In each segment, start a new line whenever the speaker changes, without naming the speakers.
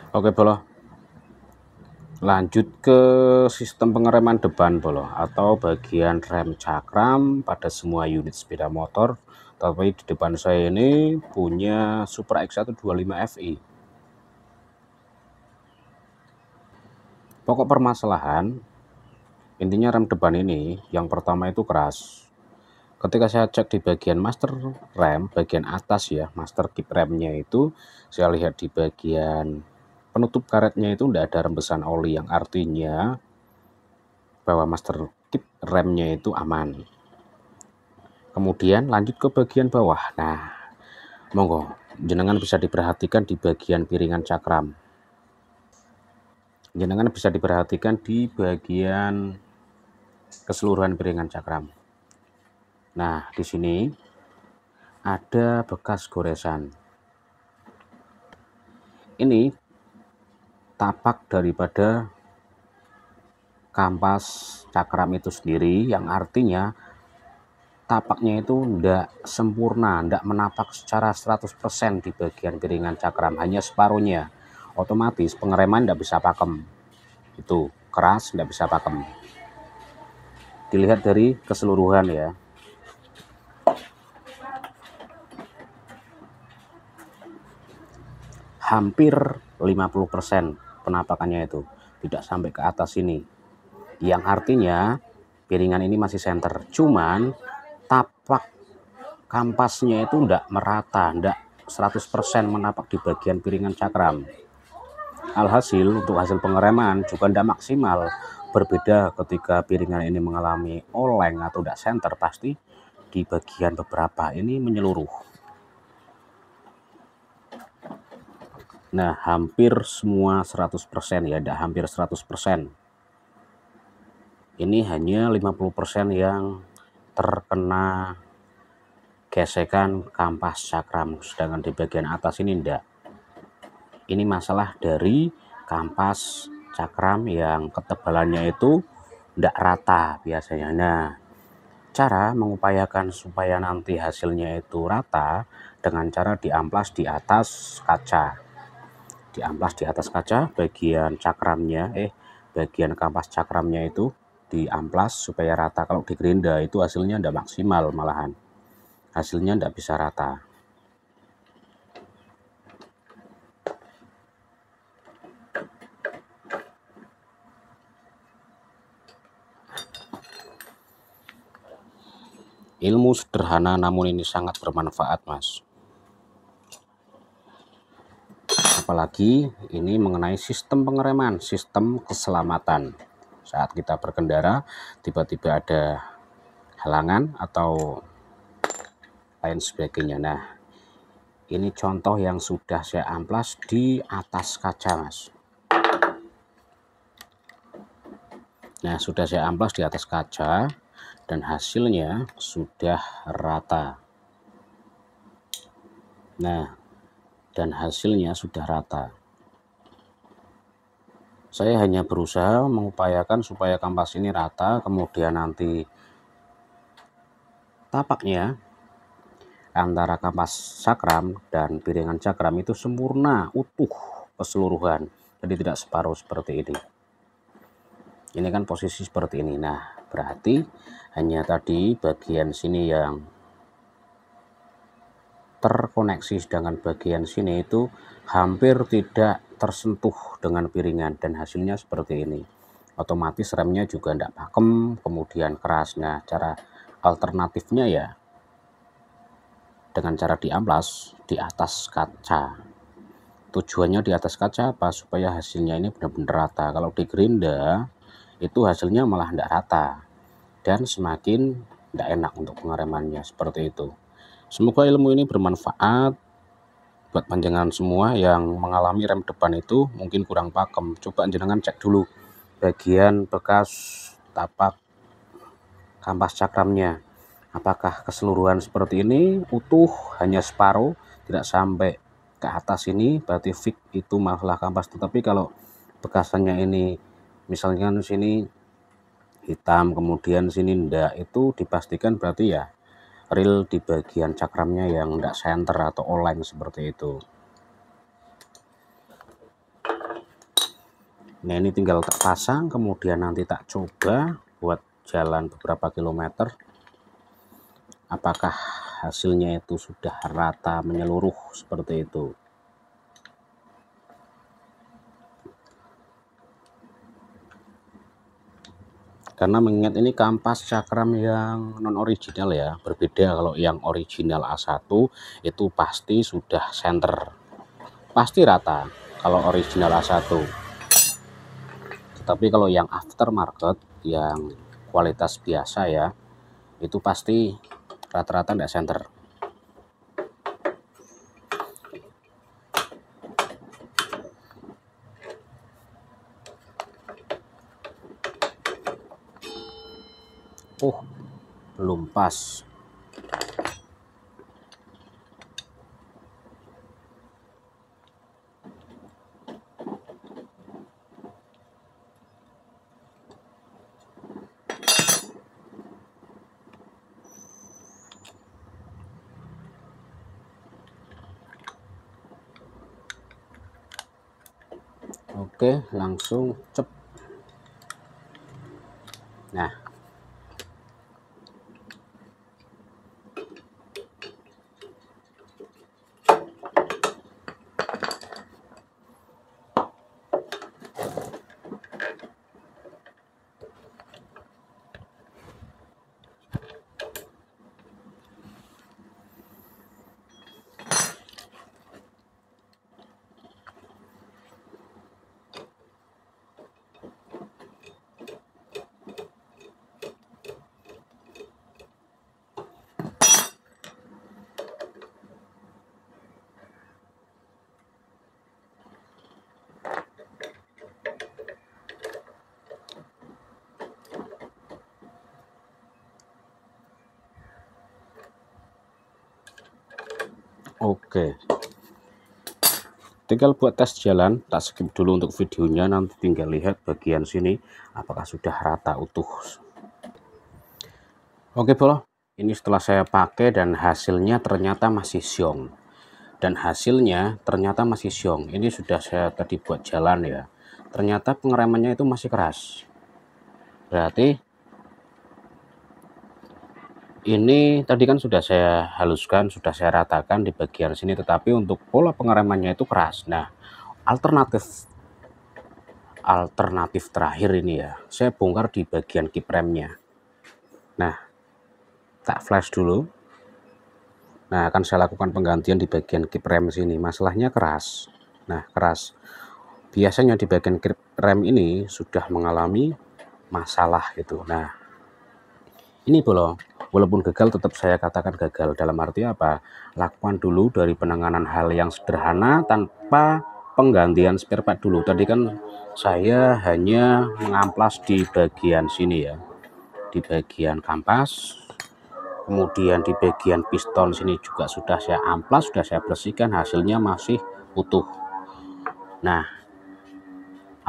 Oke Bolo, lanjut ke sistem pengereman depan Bolo, atau bagian rem cakram pada semua unit sepeda motor. Tapi di depan saya ini punya Supra X125 Fi. Pokok permasalahan intinya rem depan ini yang pertama itu keras. Ketika saya cek di bagian master rem, bagian atas ya, master kip remnya itu, saya lihat di bagian penutup karetnya itu tidak ada rembesan oli, yang artinya bahwa master kip remnya itu aman. Kemudian lanjut ke bagian bawah. Nah, monggo jenengan bisa diperhatikan di bagian piringan cakram. Jenengan bisa diperhatikan di bagian keseluruhan piringan cakram. Nah, di sini ada bekas goresan. Ini tapak daripada kampas cakram itu sendiri, yang artinya tapaknya itu tidak sempurna, tidak menapak secara 100% di bagian piringan cakram, hanya separuhnya. Otomatis pengereman tidak bisa pakem, itu keras, tidak bisa pakem. Dilihat dari keseluruhan ya. Hampir 50% penapakannya itu, tidak sampai ke atas ini, yang artinya piringan ini masih senter. Cuman tapak kampasnya itu tidak merata, tidak 100% menapak di bagian piringan cakram. Alhasil untuk hasil pengereman juga tidak maksimal. Berbeda ketika piringan ini mengalami oleng atau tidak senter, pasti di bagian beberapa ini menyeluruh. Nah, hampir semua 100% ya, tidak hampir 100%. Ini hanya 50% yang terkena gesekan kampas cakram, sedangkan di bagian atas ini tidak. Ini masalah dari kampas cakram yang ketebalannya itu tidak rata biasanya. Nah, cara mengupayakan supaya nanti hasilnya itu rata dengan cara diamplas di atas kaca. Diamplas di atas kaca bagian cakramnya, bagian kampas cakramnya itu diamplas supaya rata. Kalau di gerinda itu hasilnya tidak maksimal, malahan hasilnya tidak bisa rata. Ilmu sederhana namun ini sangat bermanfaat, Mas. Apalagi ini mengenai sistem pengereman, sistem keselamatan. Saat kita berkendara, tiba-tiba ada halangan atau lain sebagainya. Nah, ini contoh yang sudah saya amplas di atas kaca, Mas. Nah, sudah saya amplas di atas kaca dan hasilnya sudah rata. Nah, dan hasilnya sudah rata. Saya hanya berusaha mengupayakan supaya kampas ini rata, kemudian nanti tapaknya antara kampas cakram dan piringan cakram itu sempurna, utuh, keseluruhan, jadi tidak separuh seperti ini. Ini kan posisi seperti ini. Nah, berarti hanya tadi bagian sini yang terkoneksi, sedangkan bagian sini itu hampir tidak tersentuh dengan piringan, dan hasilnya seperti ini. Otomatis remnya juga tidak pakem, kemudian keras. Nah, cara alternatifnya ya dengan cara diamplas di atas kaca. Tujuannya di atas kaca apa? Supaya hasilnya ini benar-benar rata. Kalau di gerinda itu hasilnya malah tidak rata dan semakin tidak enak untuk pengeremannya, seperti itu. Semoga ilmu ini bermanfaat buat panjangan semua yang mengalami rem depan itu mungkin kurang pakem. Coba jenengan cek dulu bagian bekas tapak kampas cakramnya, apakah keseluruhan seperti ini utuh, hanya separuh, tidak sampai ke atas ini, berarti fix itu masalah kampas. Tetapi kalau bekasannya ini misalnya sini hitam, kemudian sini ndak, itu dipastikan berarti ya real di bagian cakramnya yang ndak senter atau oleng seperti itu. Nah ini tinggal tak pasang, kemudian nanti tak coba buat jalan beberapa kilometer, apakah hasilnya itu sudah rata menyeluruh seperti itu. Karena mengingat ini kampas cakram yang non original ya, berbeda kalau yang original A1 itu pasti sudah center, pasti rata kalau original A1. Tetapi kalau yang aftermarket yang kualitas biasa ya, itu pasti rata-rata tidak center. Belum pas. Oke, langsung cep. Nah, oke. Tinggal buat tes jalan, tak skip dulu untuk videonya, nanti tinggal lihat bagian sini apakah sudah rata utuh. Oke bro, ini setelah saya pakai dan hasilnya ternyata masih syong. Dan hasilnya ternyata masih syong. Ini sudah saya tadi buat jalan ya. Ternyata pengeremannya itu masih keras. Berarti ini tadi kan sudah saya haluskan, sudah saya ratakan di bagian sini, tetapi untuk pola pengeremannya itu keras. Nah, alternatif terakhir ini ya, saya bongkar di bagian kip remnya. Nah, tak flash dulu. Nah, akan saya lakukan penggantian di bagian kip rem sini. Masalahnya keras. Nah, keras. Biasanya di bagian kip rem ini sudah mengalami masalah gitu. Nah, ini walaupun gagal tetap saya katakan gagal. Dalam arti apa? Lakukan dulu dari penanganan hal yang sederhana tanpa penggantian spare part dulu. Tadi kan saya hanya mengamplas di bagian sini ya, di bagian kampas, kemudian di bagian piston sini juga sudah saya amplas, sudah saya bersihkan, hasilnya masih utuh. Nah,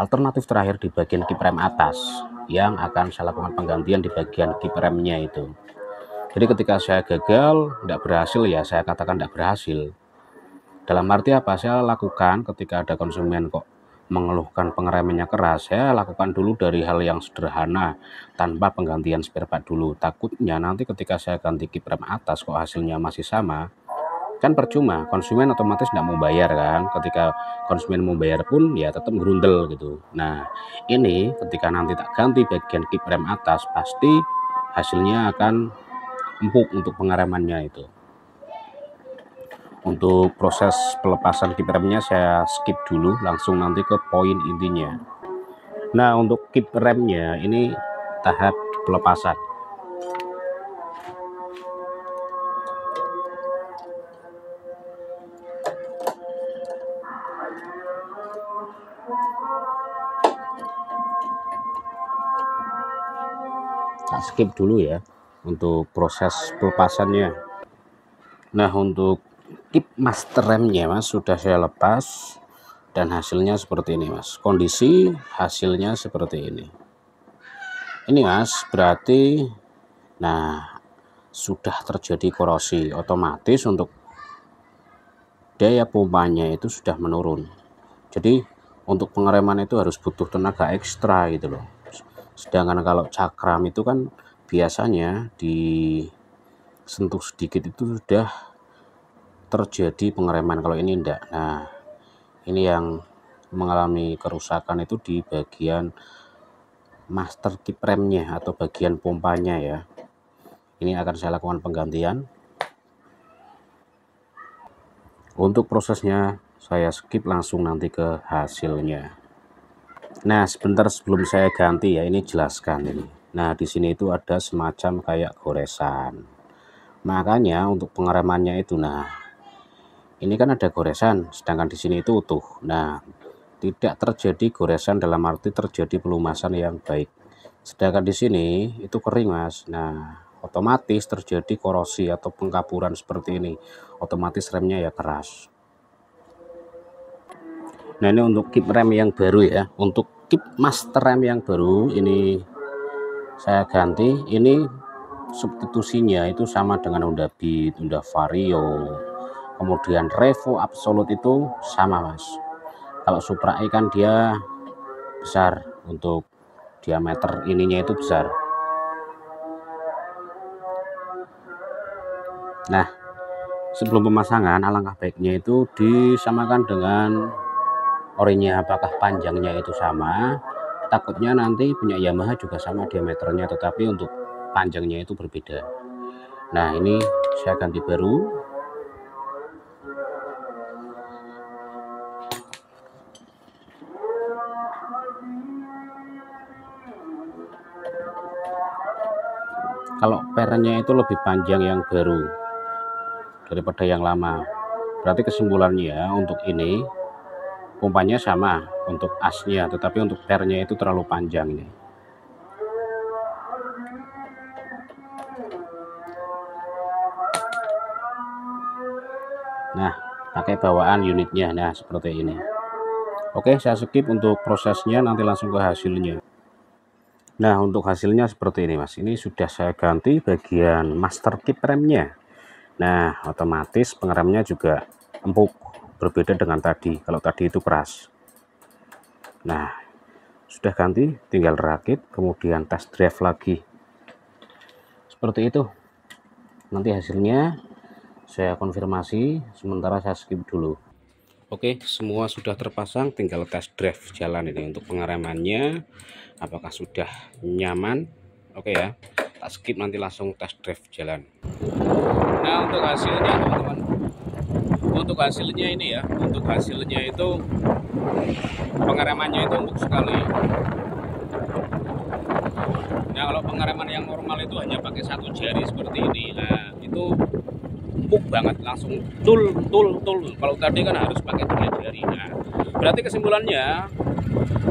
alternatif terakhir di bagian kip rem atas yang akan saya lakukan penggantian di bagian kip remnya itu. Jadi ketika saya gagal, tidak berhasil ya, saya katakan tidak berhasil. Dalam arti apa? Saya lakukan ketika ada konsumen kok mengeluhkan pengeremannya keras, saya lakukan dulu dari hal yang sederhana tanpa penggantian spare part dulu. Takutnya nanti ketika saya ganti kip rem atas kok hasilnya masih sama, kan percuma, konsumen otomatis tidak mau bayar kan. Ketika konsumen mau bayar pun ya tetap gerundel gitu. Nah, ini ketika nanti tak ganti bagian kip rem atas, pasti hasilnya akan empuk untuk pengeremannya itu. Untuk proses pelepasan kip remnya saya skip dulu, langsung nanti ke poin intinya. Nah, untuk kip remnya ini tahap pelepasan. Tak skip dulu ya untuk proses pelepasannya. Nah, untuk kip master remnya mas sudah saya lepas dan hasilnya seperti ini mas. Kondisi hasilnya seperti ini mas, berarti nah sudah terjadi korosi, otomatis untuk daya pompanya itu sudah menurun. Jadi untuk pengereman itu harus butuh tenaga ekstra gitu loh. Sedangkan kalau cakram itu kan biasanya disentuh sedikit itu sudah terjadi pengereman, kalau ini enggak. Nah, ini yang mengalami kerusakan itu di bagian master kip remnya atau bagian pompanya ya. Ini akan saya lakukan penggantian. Untuk prosesnya saya skip, langsung nanti ke hasilnya. Nah, sebentar sebelum saya ganti ya, ini jelaskan ini. Nah, di sini itu ada semacam kayak goresan. Makanya untuk pengeremannya itu, nah, ini kan ada goresan, sedangkan di sini itu utuh. Nah, tidak terjadi goresan dalam arti terjadi pelumasan yang baik. Sedangkan di sini itu kering, Mas. Nah, otomatis terjadi korosi atau pengkapuran seperti ini. Otomatis remnya ya keras. Nah, ini untuk kip rem yang baru ya. Untuk kip master rem yang baru ini saya ganti. Ini substitusinya itu sama dengan Honda Beat, Honda Vario, kemudian Revo Absolute itu sama, Mas. Kalau Supra E kan dia besar, untuk diameter ininya itu besar. Nah, sebelum pemasangan alangkah baiknya itu disamakan dengan orinya, apakah panjangnya itu sama. Takutnya nanti punya Yamaha juga sama diameternya, tetapi untuk panjangnya itu berbeda. Nah, ini saya ganti baru. Kalau pernya itu lebih panjang yang baru daripada yang lama. Berarti kesimpulannya untuk ini pompanya sama untuk asnya, tetapi untuk pernya itu terlalu panjang ini. Nah, pakai bawaan unitnya, nah seperti ini. Oke, saya skip untuk prosesnya, nanti langsung ke hasilnya. Nah, untuk hasilnya seperti ini, Mas. Ini sudah saya ganti bagian master kip remnya. Nah, otomatis pengeremnya juga empuk, berbeda dengan tadi. Kalau tadi itu keras. Nah, sudah ganti, tinggal rakit, kemudian test drive lagi. Seperti itu. Nanti hasilnya saya konfirmasi, sementara saya skip dulu. Oke, semua sudah terpasang, tinggal test drive jalan ini untuk pengeremannya. Apakah sudah nyaman? Oke ya, tak skip, nanti langsung test drive jalan. Nah, untuk hasilnya teman-teman, untuk hasilnya ini ya, untuk hasilnya itu pengeremannya itu empuk sekali. Nah, kalau pengereman yang normal itu hanya pakai satu jari seperti ini. Nah, itu empuk banget, langsung tul. Kalau tadi kan harus pakai 3 jari. Nah, berarti kesimpulannya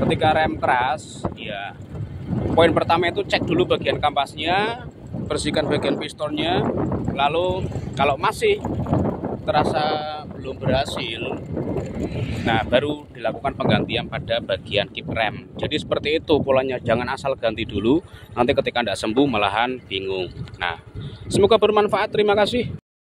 ketika rem keras ya, poin pertama itu cek dulu bagian kampasnya, bersihkan bagian pistonnya, lalu kalau masih terasa belum berhasil, nah baru dilakukan penggantian pada bagian kip rem. Jadi seperti itu polanya, jangan asal ganti dulu, nanti ketika tidak sembuh malahan bingung. Nah, semoga bermanfaat, terima kasih.